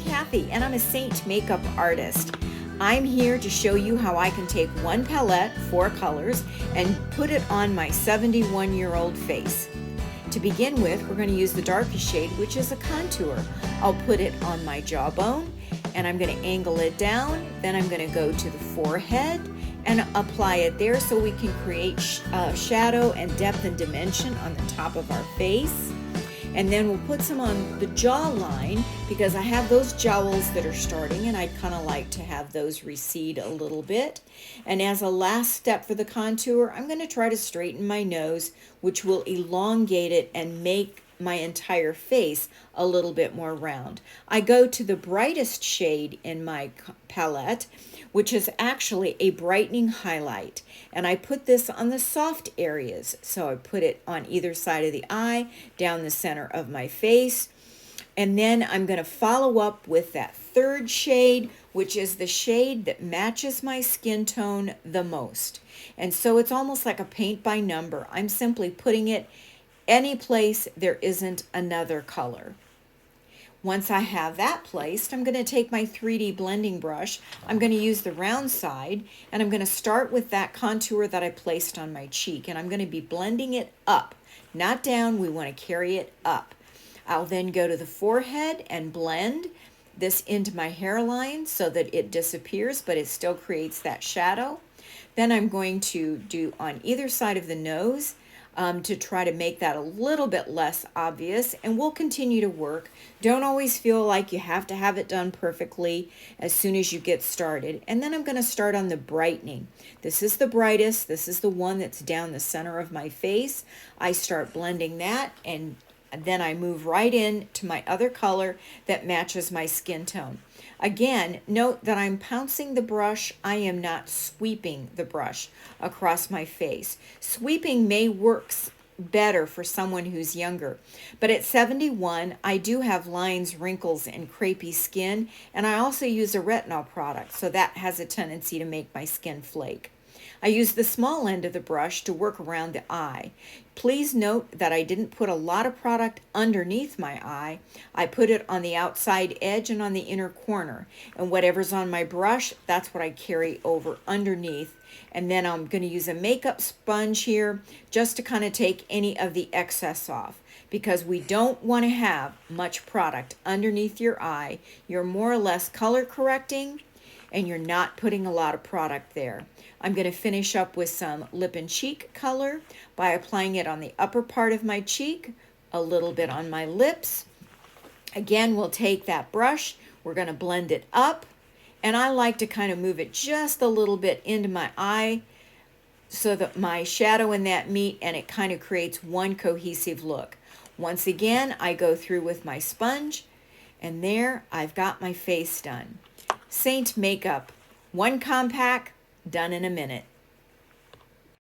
Kathy, and I'm a Saint makeup artist. I'm here to show you how I can take one palette, 4 colors, and put it on my 71-year-old face. To begin with, we're going to use the darkest shade, which is a contour. I'll put it on my jawbone, and I'm going to angle it down. Then I'm going to go to the forehead and apply it there so we can create shadow and depth and dimension on the top of our face. And then we'll put some on the jawline because I have those jowls that are starting and I'd kind of like to have those recede a little bit. And as a last step for the contour, I'm going to try to straighten my nose, which will elongate it and make my entire face a little bit more round. I go to the brightest shade in my palette, which is actually a brightening highlight. And I put this on the soft areas. So I put it on either side of the eye, down the center of my face. And then I'm going to follow up with that third shade, which is the shade that matches my skin tone the most. And so it's almost like a paint by number. I'm simply putting it any place there isn't another color. Once I have that placed, I'm going to take my 3D blending brush. I'm going to use the round side, and I'm going to start with that contour that I placed on my cheek, and I'm going to be blending it up, not down. We want to carry it up. I'll then go to the forehead and blend this into my hairline so that it disappears, but it still creates that shadow. Then I'm going to do on either side of the nose to try to make that a little bit less obvious, and we'll continue to work. Don't always feel like you have to have it done perfectly as soon as you get started. And then I'm going to start on the brightening. This is the brightest. This is the one that's down the center of my face. I start blending that, and then I move right in to my other color that matches my skin tone. Again, note that I'm pouncing the brush. I am not sweeping the brush across my face. Sweeping may work better for someone who's younger, but at 71, I do have lines, wrinkles, and crepey skin, and I also use a retinol product, so that has a tendency to make my skin flake. I use the small end of the brush to work around the eye. Please note that I didn't put a lot of product underneath my eye. I put it on the outside edge and on the inner corner. And whatever's on my brush, that's what I carry over underneath. And then I'm going to use a makeup sponge here just to kind of take any of the excess off, because we don't want to have much product underneath your eye. You're more or less color correcting, and you're not putting a lot of product there. I'm going to finish up with some lip and cheek color by applying it on the upper part of my cheek, a little bit on my lips. Again, we'll take that brush, we're going to blend it up, and I like to kind of move it just a little bit into my eye so that my shadow and that meet, and it kind of creates one cohesive look. Once again, I go through with my sponge, and there I've got my face done. Saint makeup, one compact, done in a minute.